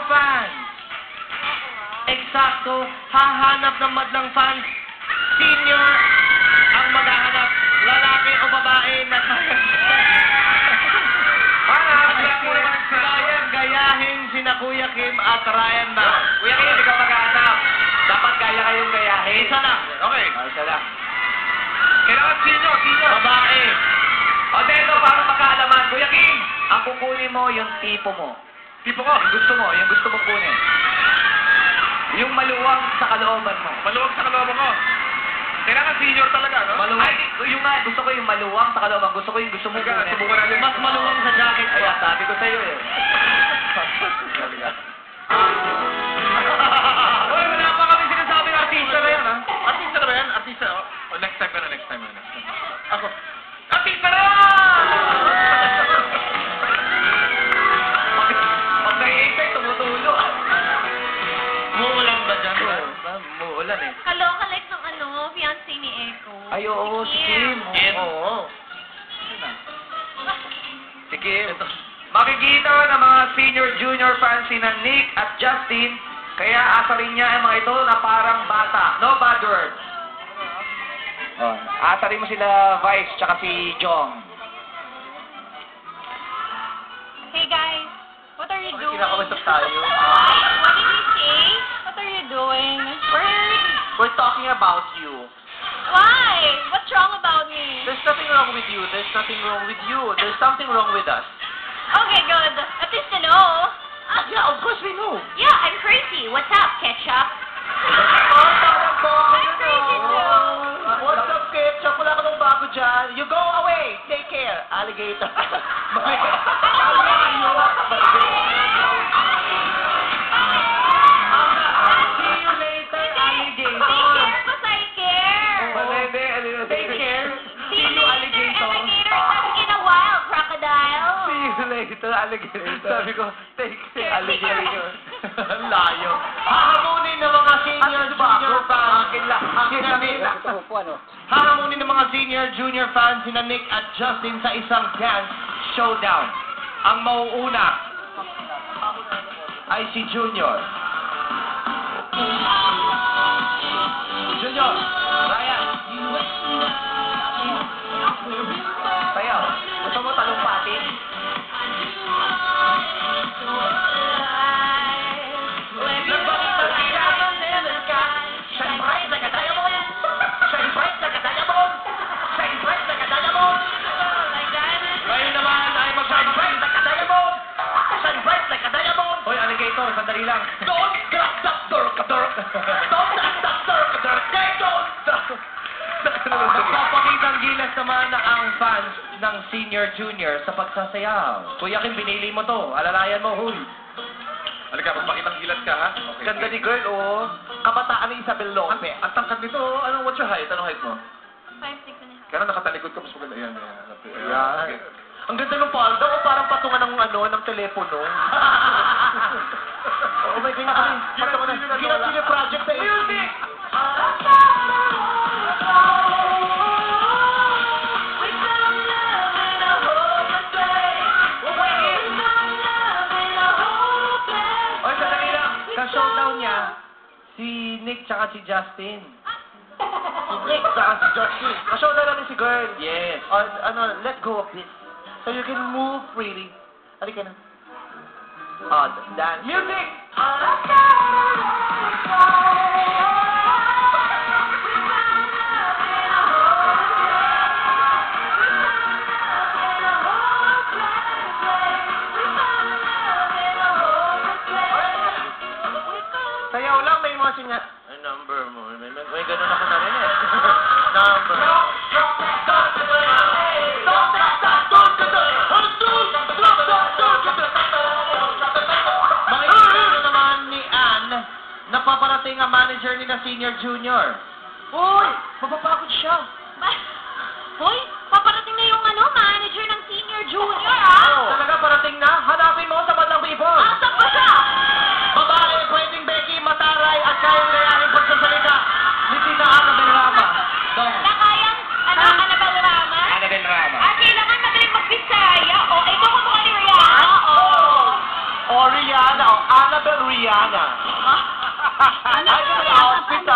fans. Eksakto, hahanap ng madlang fans. Senior ang maghahanap. Lalaki o babae na gayahin sina Kuya Kim at Ryan na. Kuya Kim, ikaw maghahanap. Dapat kaya kayong gayahin. Isa na. Okay. Isa lang. Kailangan sino? Babae. O, dito, para magkaalaman. Kuya Kim, ang kukunin mo yung tipo mo. Tipo ko. Yung gusto mo kunin. Yung maluwang sa kalooban mo. Maluwag sa kalooban ko. Kailangan senior talaga, no? Maluwang. Ay, yung nga, gusto ko yung maluwang sa kalooban. Gusto ko yung gusto mo kunin. Subukan natin. Mas maluwang sa jacket ko. Ayan, sabi ko sa'yo eh. Uy, wala pa kami sinasabing artista na yan, ha? Artista na ba yan? Artista, oh. Oh, next time na. Ako. Artista na! Pag nai-excite, tumutulo. Muulan ba dyan? Muulan eh. Kaloka like ng fiancé ni Echo. Ay, oo, si Kim. Kim. Oo. Si Kim. Makikita ng mga senior, junior fans na Nick at Justin, kaya asarin niya ang mga ito na parang bata. No bad words. Oh, asarin mo sila Vice tsaka si Jong. Hey guys, what are you doing? Kinakausap tayo. What did you say? What are you doing? We're talking about you. Why? What's wrong about me? There's nothing wrong with you. There's nothing wrong with you. There's something wrong with us. Okay, good. At least you know. Yeah, of course we know. Yeah, I'm crazy. What's up, ketchup? I'm crazy too. What's up, Ketchup? Wala ka nang bago dyan. You go away. Take care. Alligator. See you later, alligator. Take care, mas I care. Take care. See you later, alligator. It's been a while, crocodile. See you later, alligator. Sabi ko, take care, alligator. Layo. Hahamunin ng mga senior, junior fans. Hahamunin ng mga senior, junior fans sina Nick at Justin sa isang dance showdown. Ang mauuna ay si Junior. Junior, Ryan. Sayaw. Gusto mo talumpati? Ngayon naman ay Hoy, alligator, sandali lang. Don't drop that door, kador. Don't drop that door, kador. Magpapakitang gilas naman na ang fans ng senior junior sa pagsasayaw. Kuya Kim, binili mo to. Alalayan mo, huy. Halika, magpakitang gilas ka, ha? Okay. Ganda ni girl, oh. Kabataan ni Isabel Lope. Ang tangkad nito, oh. What's your height? Anong height mo? 5'6.5". Kaya nakatalikod ka, mas maganda. Ayan. Yan. Ang ganda ng palda, oh. Parang patungan ng telepono. Oh my God. Ginasili project sa music. Oy, sandali lang. Ka-showdown niya, si Nick tsaka si Justin. Si Nick, saka si Justin. Ka-showdown namin si girl. Yes. Let go of this. So you can move freely. Halika na. Dance. Music! Sayaw lang, may mga sinya. Ay, number mo. May ganun ako na rin eh. Number. Makikita naman ni Anne na paparating ang manager ni na senior junior. Uy! Mapapagod siya. Hoy, paparating na yung manager ng senior junior, ah. Talaga parating na? Hanapin mo sa Badlang People. Asan ba siya? Babae, pwedeng Becky, mataray at kayang layaning pagsasalita ni Tita Annabel Rama. Na kayang, Annabel Rama? Annabel Rama. Kailangan magaling mag-Bisaya. Ikaw kumukha ni Rihanna. O Rihanna, o Annabel Yana.